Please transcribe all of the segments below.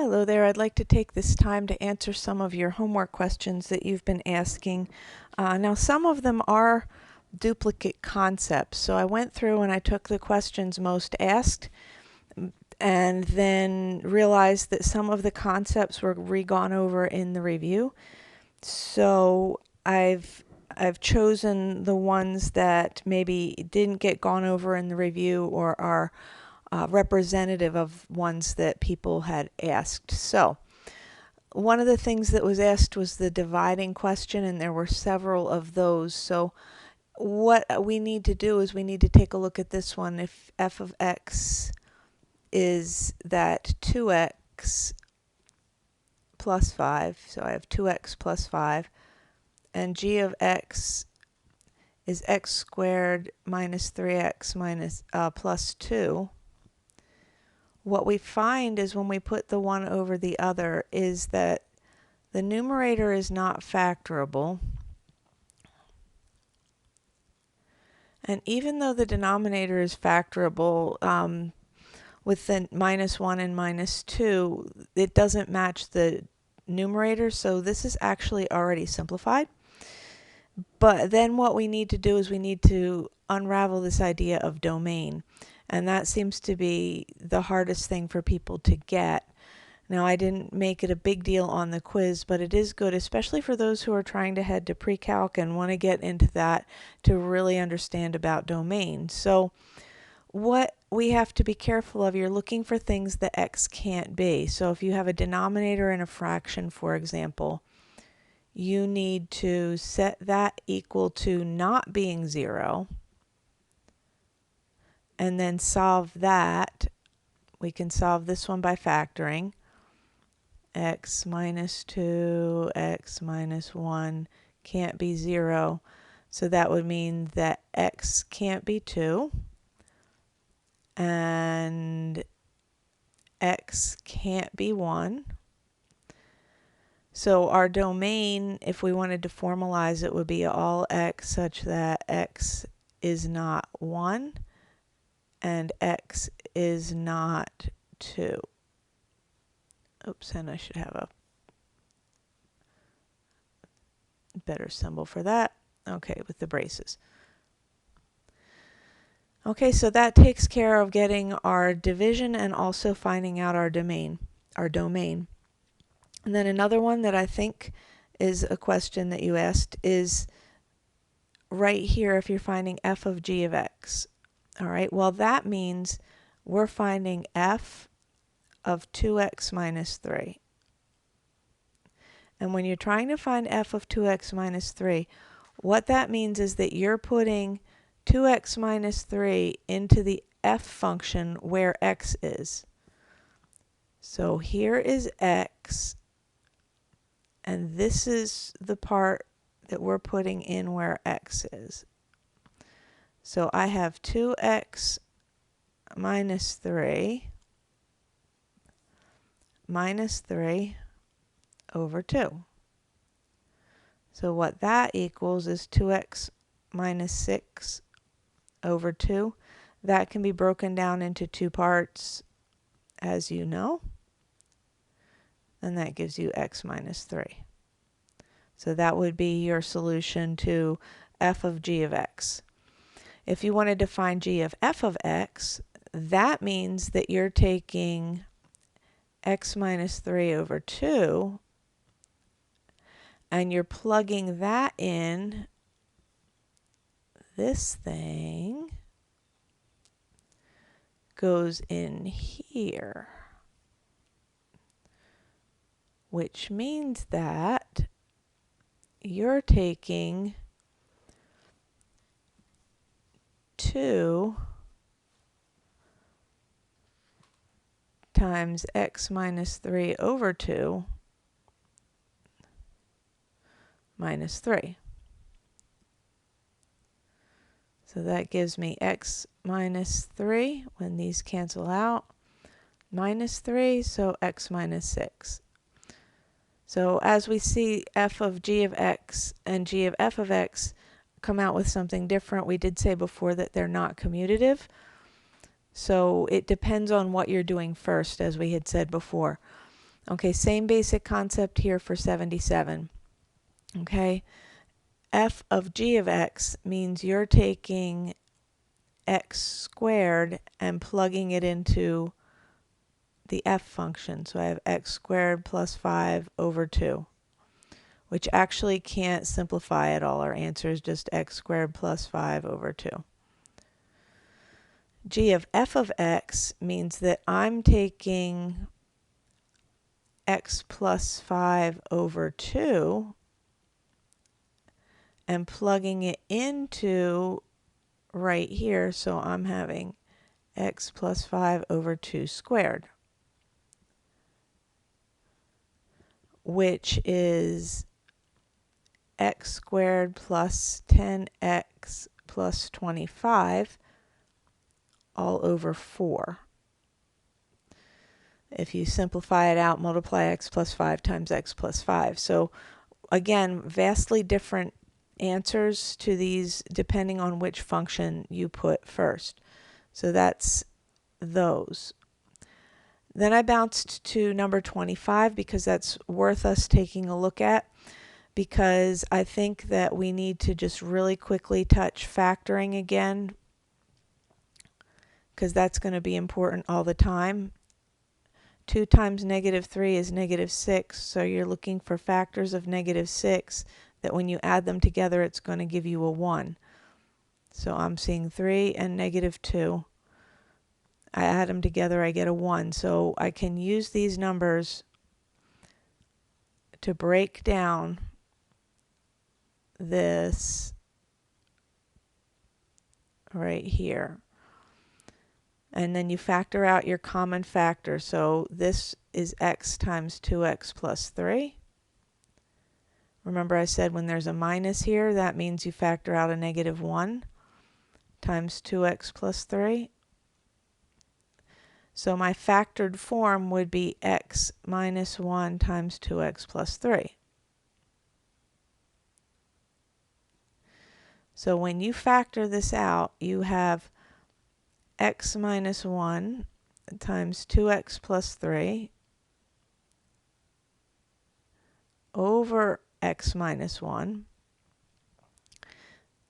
Hello there. I'd like to take this time to answer some of your homework questions that you've been asking. Now, some of them are duplicate concepts, so I went through and I took the questions most asked and then realized that some of the concepts were re-gone over in the review. So I've chosen the ones that maybe didn't get gone over in the review or are representative of ones that people had asked. So one of the things that was asked was the dividing question, and there were several of those. So what we need to do is we need to take a look at this one. If f of x is that 2x plus 5, so I have 2x plus 5, and g of x is x squared minus 3x plus 2, what we find is when we put the one over the other is that the numerator is not factorable. And even though the denominator is factorable with the minus 1 and minus 2, it doesn't match the numerator, so this is actually already simplified. But then what we need to do is we need to unravel this idea of domain. And that seems to be the hardest thing for people to get. Now, I didn't make it a big deal on the quiz, but it is good, especially for those who are trying to head to pre-calc and want to get into that to really understand about domain. So what we have to be careful of, you're looking for things that x can't be. So if you have a denominator in a fraction, for example, you need to set that equal to not being 0. And then solve that. We can solve this one by factoring. X minus 2, x minus 1 can't be 0. So that would mean that x can't be 2. And x can't be 1. So our domain, if we wanted to formalize it, would be all x such that x is not 1. And x is not 2. Oops, and I should have a better symbol for that. Okay, with the braces. Okay, so that takes care of getting our division and also finding out our domain. And then another one that I think is a question that you asked is right here if you're finding f of g of x. All right, well that means we're finding f of 2x minus 3. And when you're trying to find f of 2x minus 3, what that means is that you're putting 2x minus 3 into the f function where x is. So here is x, and this is the part that we're putting in where x is. So I have 2x minus 3 over 2. So what that equals is 2x minus 6 over 2. That can be broken down into two parts, as you know. And that gives you x minus 3. So that would be your solution to f of g of x. If you wanted to find g of f of x, that means that you're taking x minus 3 over 2 and you're plugging that in this thing goes in here, which means that you're taking 2 times x minus 3 over 2 minus 3. So that gives me x minus 3, when these cancel out, minus 3, so x minus 6. So as we see, f of g of x and g of f of x come out with something different. We did say before that they're not commutative. So it depends on what you're doing first, as we had said before. Okay, same basic concept here for 77. Okay, f of g of x means you're taking x squared and plugging it into the f function. So I have x squared plus 5 over 2, which actually can't simplify at all. Our answer is just x squared plus 5 over 2. G of f of x means that I'm taking x plus 5 over 2 and plugging it into right here, so I'm having x plus 5 over 2 squared, which is x squared plus 10x plus 25 all over 4. If you simplify it out, multiply x plus 5 times x plus 5. So again, vastly different answers to these depending on which function you put first. So that's those. Then I bounced to number 25 because that's worth us taking a look at, because I think that we need to just really quickly touch factoring again, because that's going to be important all the time. 2 times negative 3 is negative 6, so you're looking for factors of negative 6 that when you add them together it's going to give you a 1. So I'm seeing 3 and negative 2. I add them together, I get a 1. So I can use these numbers to break down this right here. And then you factor out your common factor. So this is x times 2x plus 3. Remember I said when there's a minus here, that means you factor out a negative 1 times 2x plus 3. So my factored form would be x minus 1 times 2x plus 3. So when you factor this out, you have x minus 1 times 2x plus 3 over x minus 1.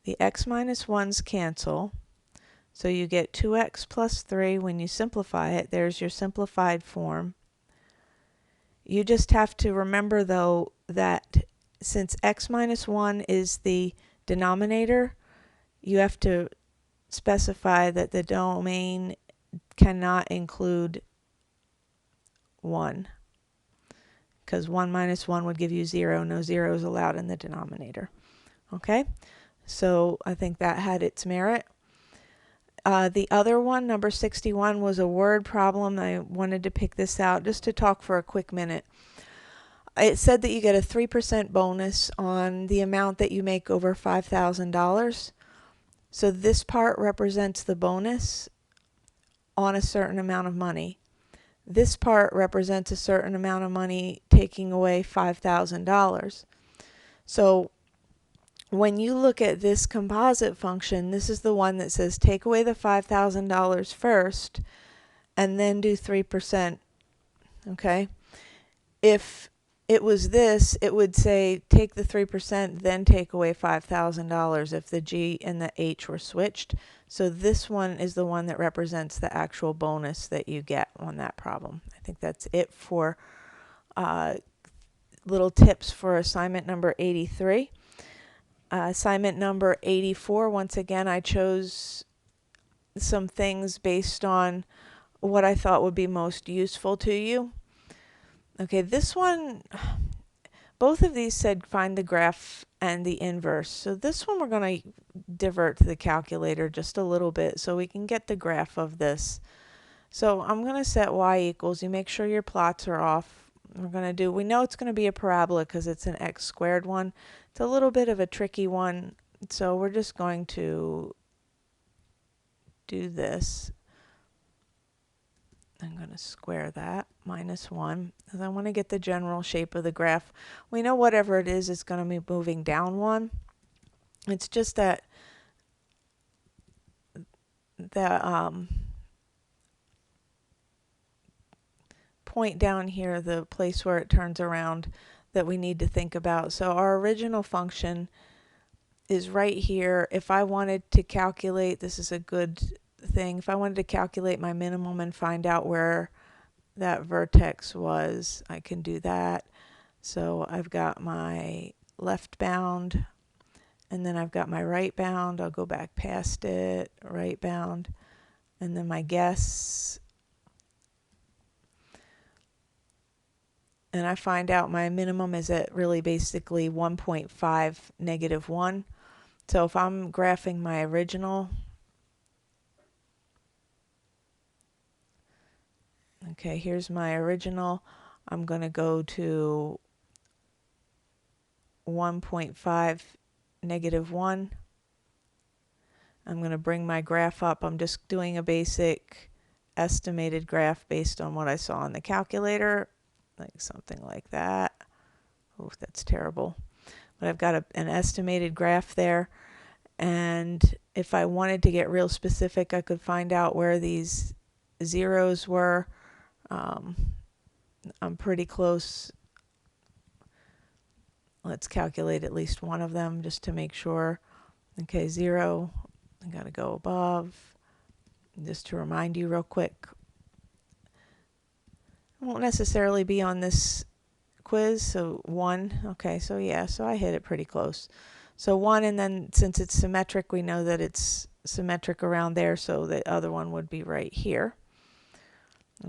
The x minus 1's cancel, so you get 2x plus 3 when you simplify it. There's your simplified form. You just have to remember, though, that since x minus 1 is the denominator, you have to specify that the domain cannot include 1, because 1 minus 1 would give you 0. No 0 is allowed in the denominator. Okay, so I think that had its merit. The other one, number 61, was a word problem. I wanted to pick this out just to talk for a quick minute. It said that you get a 3% bonus on the amount that you make over $5,000. So this part represents the bonus on a certain amount of money. This part represents a certain amount of money taking away $5,000. So when you look at this composite function, this is the one that says take away the $5,000 first and then do 3%. Okay? If it was this, it would say take the 3%, then take away $5,000 if the G and the H were switched. So this one is the one that represents the actual bonus that you get on that problem. I think that's it for little tips for assignment number 83. Assignment number 84, once again, I chose some things based on what I thought would be most useful to you. Okay, this one, both of these said find the graph and the inverse. So this one we're going to divert to the calculator just a little bit so we can get the graph of this. So I'm going to set y equals, you make sure your plots are off. We know it's going to be a parabola because it's an x squared one. It's a little bit of a tricky one, so we're just going to do this. I'm going to square that, minus 1, because I want to get the general shape of the graph. We know whatever it is, it's going to be moving down 1. It's just that the point down here, the place where it turns around, that we need to think about. So our original function is right here. If I wanted to calculate, this is a good thing, if I wanted to calculate my minimum and find out where that vertex was, I can do that. So I've got my left bound, and then I've got my right bound. I'll go back past it, right bound, and then my guess. And I find out my minimum is at really basically 1.5, -1. So if I'm graphing my original, okay, here's my original. I'm going to go to 1.5, -1. I'm going to bring my graph up. I'm just doing a basic estimated graph based on what I saw on the calculator, like something like that. Oh, that's terrible. But I've got an estimated graph there. And if I wanted to get real specific, I could find out where these zeros were. I'm pretty close. Let's calculate at least one of them just to make sure. Okay, 0. I got to go above. Just to remind you real quick. It won't necessarily be on this quiz, so 1. Okay, so yeah, so I hit it pretty close. So 1, and then since it's symmetric, we know that it's symmetric around there, so the other one would be right here.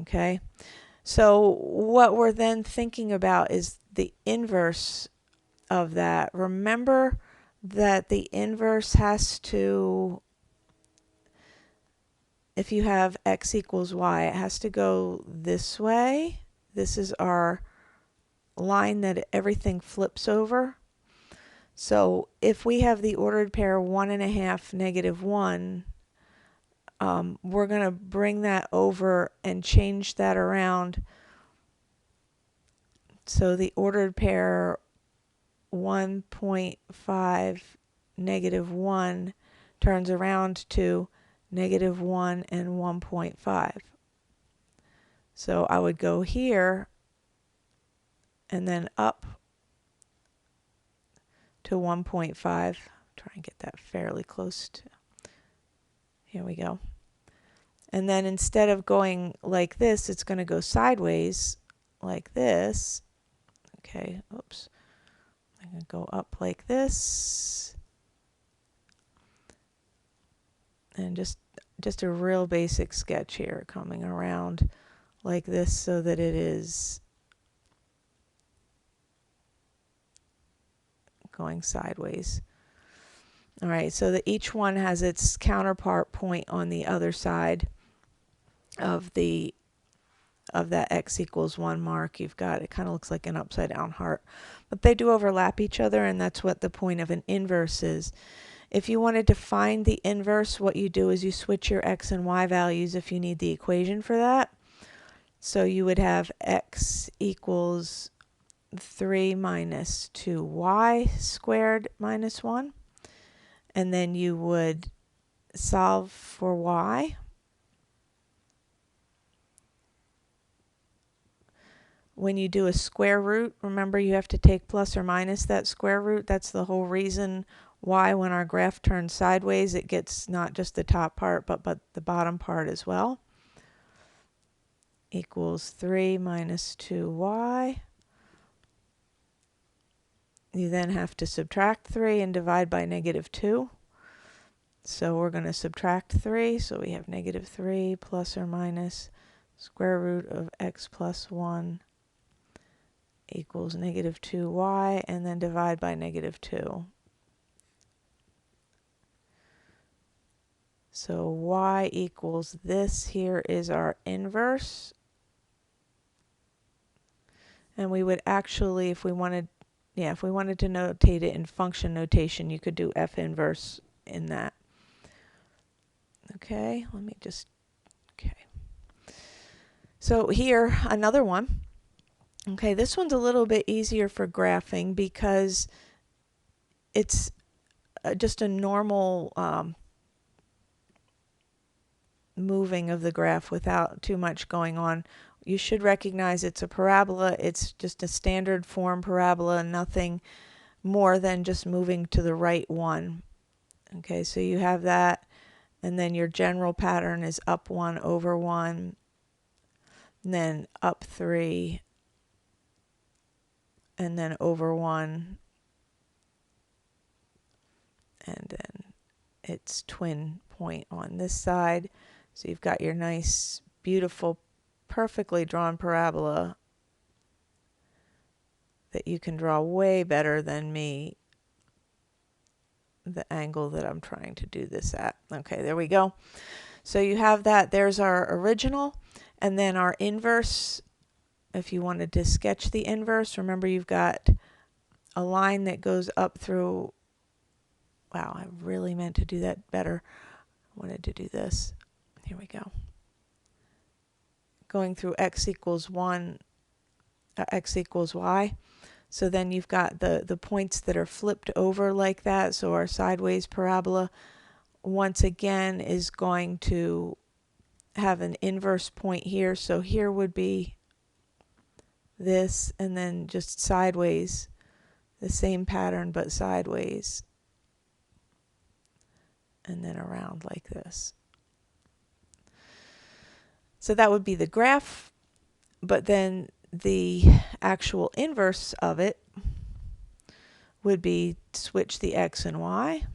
Okay, so what we're then thinking about is the inverse of that. Remember that the inverse has to, if you have x equals y, it has to go this way. This is our line that everything flips over. So if we have the ordered pair 1.5, -1, we're going to bring that over and change that around. So the ordered pair 1.5, -1 turns around to -1 and 1.5. So I would go here and then up to 1.5. Try and get that fairly close to, here we go. And then instead of going like this, it's going to go sideways like this. Okay, oops. I'm going to go up like this. And just a real basic sketch here, coming around like this so that it is going sideways. All right, so that each one has its counterpart point on the other side of that x equals 1 mark. You've got, it kind of looks like an upside down heart, but they do overlap each other, and that's what the point of an inverse is. If you wanted to find the inverse, what you do is you switch your x and y values if you need the equation for that. So you would have x equals 3 minus 2y squared minus 1. And then you would solve for y. When you do a square root, remember you have to take plus or minus that square root. That's the whole reason why when our graph turns sideways, it gets not just the top part, but the bottom part as well. Equals 3 minus 2y. You then have to subtract 3 and divide by -2. So we're going to subtract 3. So we have -3 plus or minus square root of x plus 1 equals -2y, and then divide by -2. So y equals this. Here is our inverse. And we would actually, if we wanted to notate it in function notation, you could do f inverse in that. Okay, let me just, okay. So here, another one. Okay, this one's a little bit easier for graphing because it's just a normal moving of the graph without too much going on you should recognize it's a parabola. It's just a standard form parabola, nothing more than just moving to the right one. Okay, so you have that, and then your general pattern is up 1 over 1, and then up 3, and then over 1, and then its twin point on this side. So you've got your nice, beautiful, perfectly drawn parabola that you can draw way better than me, the angle that I'm trying to do this at. Okay, there we go. So you have that. There's our original, and then our inverse. If you wanted to sketch the inverse, remember you've got a line that goes up through, wow, I really meant to do that better. I wanted to do this. Here we go. Going through x equals 1, x equals y. So then you've got the points that are flipped over like that. So our sideways parabola, once again, is going to have an inverse point here. So here would be this, and then just sideways, the same pattern but sideways, and then around like this. So that would be the graph, but then the actual inverse of it would be switch the x and y,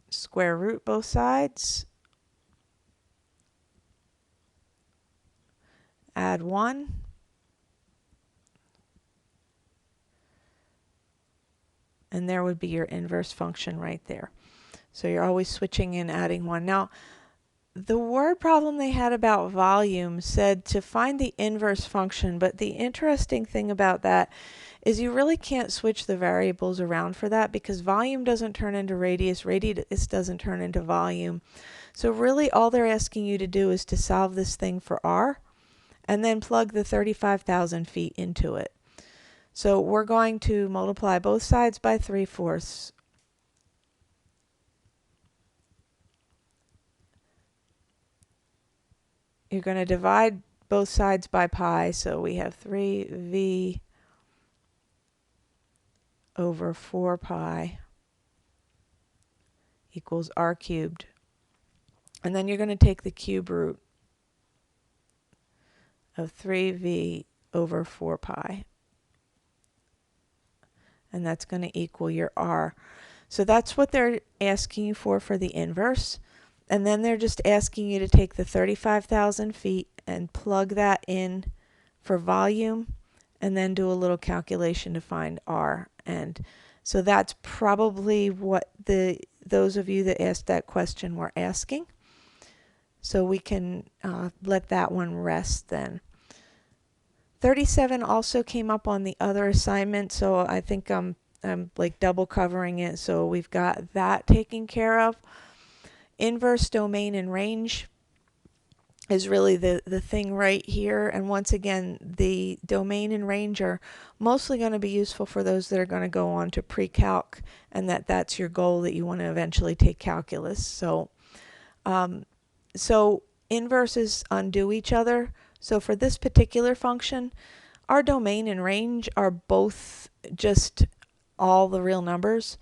square root both sides, add 1, and there would be your inverse function right there. So you're always switching in, adding 1. Now, the word problem they had about volume said to find the inverse function, but the interesting thing about that is you really can't switch the variables around for that, because volume doesn't turn into radius, radius doesn't turn into volume. So really all they're asking you to do is to solve this thing for r, and then plug the 35,000 feet into it. So we're going to multiply both sides by 3/4. You're going to divide both sides by pi, so we have 3v over 4 pi equals r cubed. And then you're going to take the cube root of 3v over 4 pi. And that's going to equal your r. So that's what they're asking you for the inverse. And then they're just asking you to take the 35,000 feet and plug that in for volume, and then do a little calculation to find r. And so that's probably what those of you that asked that question were asking. So we can let that one rest then. 37 also came up on the other assignment, so I think I'm like double covering it. So we've got that taken care of. Inverse domain and range is really the thing right here. And once again, the domain and range are mostly going to be useful for those that are going to go on to pre-calc, and that's your goal, that you want to eventually take calculus. So, so inverses undo each other. So for this particular function, our domain and range are both just all the real numbers.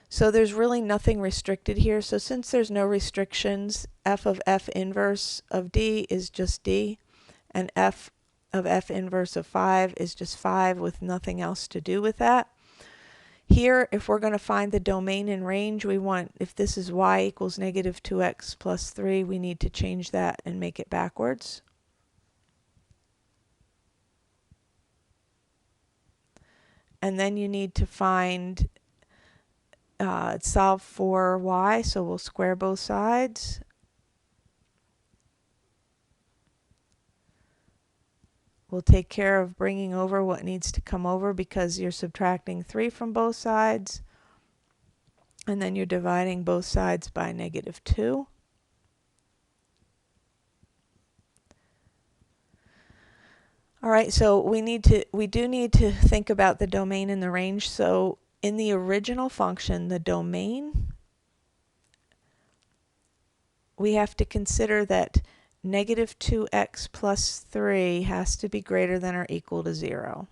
So there's really nothing restricted here. So since there's no restrictions, f of f inverse of d is just d, and f of f inverse of 5 is just 5 with nothing else to do with that. Here, if we're going to find the domain and range, we want, if this is y equals negative 2x plus 3, we need to change that and make it backwards. And then you need to find solve for y, so we'll square both sides. We'll take care of bringing over what needs to come over, because you're subtracting 3 from both sides, and then you're dividing both sides by negative 2. All right, so we do need to think about the domain and the range. So in the original function, the domain, we have to consider that negative 2x plus 3 has to be greater than or equal to 0.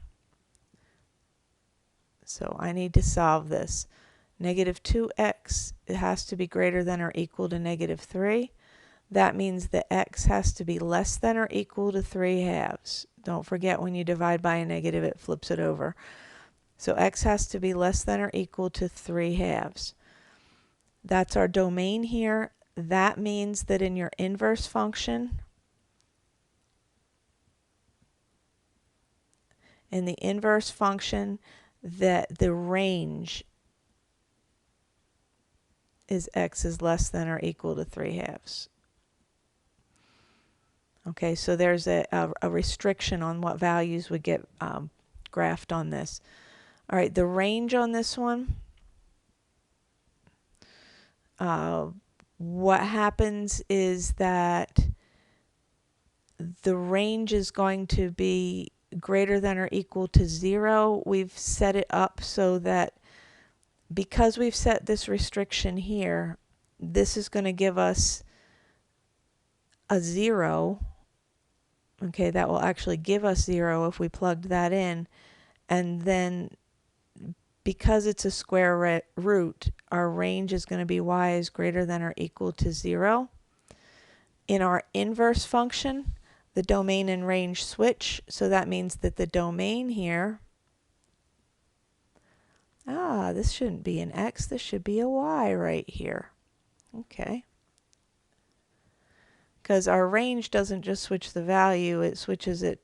So I need to solve this. Negative 2x, it has to be greater than or equal to negative 3. That means that x has to be less than or equal to 3 halves. Don't forget, when you divide by a negative, it flips it over. So x has to be less than or equal to 3 halves. That's our domain here. That means that in your inverse function, that the range is x is less than or equal to 3 halves. Okay, so there's a restriction on what values would get graphed on this. All right, the range on this one, what happens is that the range is going to be greater than or equal to 0. We've set it up so that because we've set this restriction here, this is going to give us a 0. Okay, that will actually give us 0 if we plugged that in. And then because it's a square root, our range is going to be y is greater than or equal to 0. In our inverse function, the domain and range switch, so that means that the domain here, this shouldn't be an x, this should be a y right here. Okay. Because our range doesn't just switch the value, it switches it.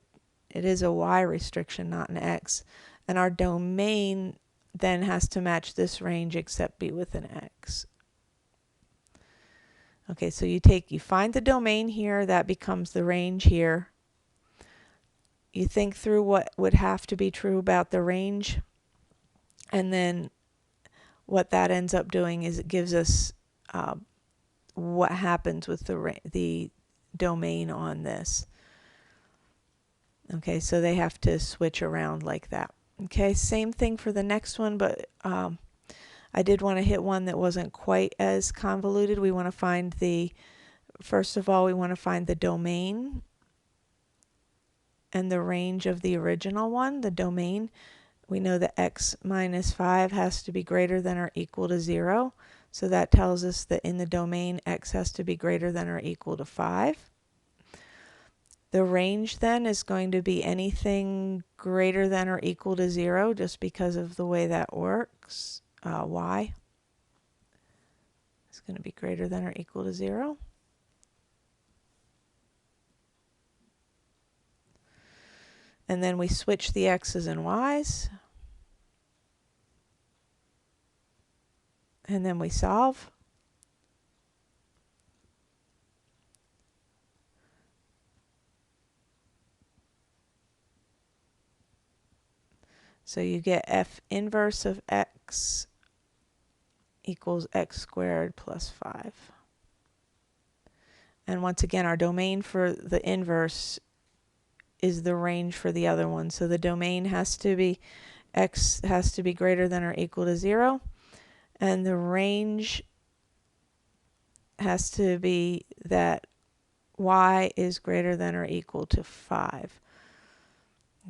It is a y restriction, not an x. And our domain then has to match this range except be with an x. Okay, so you find the domain here, that becomes the range here. You think through what would have to be true about the range, and then what that ends up doing is it gives us what happens with the domain on this. Okay, so they have to switch around like that. Okay, same thing for the next one, but I did want to hit one that wasn't quite as convoluted. We want to find first of all, we want to find the domain and the range of the original one. The domain, we know that x minus 5 has to be greater than or equal to 0. So that tells us that in the domain, x has to be greater than or equal to 5. The range then is going to be anything greater than or equal to 0 just because of the way that works. Y is going to be greater than or equal to 0. And then we switch the x's and y's. And then we solve. So you get f inverse of x equals x squared plus 5. And once again, our domain for the inverse is the range for the other one. So the domain has to be, x has to be greater than or equal to 0. And the range has to be that y is greater than or equal to 5.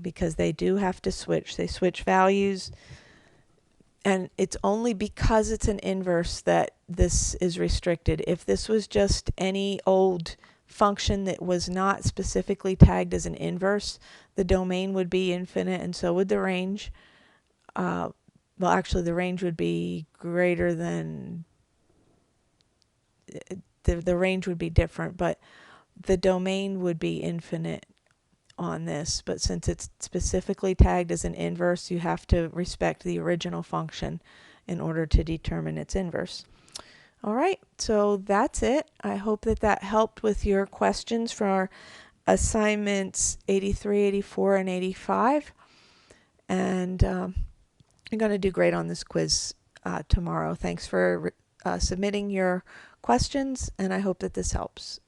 Because they do have to switch. They switch values. And it's only because it's an inverse that this is restricted. If this was just any old function that was not specifically tagged as an inverse, the domain would be infinite and so would the range. Well, actually the range would be greater than, the range would be different, but the domain would be infinite on this. But since it's specifically tagged as an inverse, you have to respect the original function in order to determine its inverse. All right, so that's it. I hope that helped with your questions for our assignments 83, 84, and 85. And you're going to do great on this quiz tomorrow. Thanks for submitting your questions, and I hope that this helps.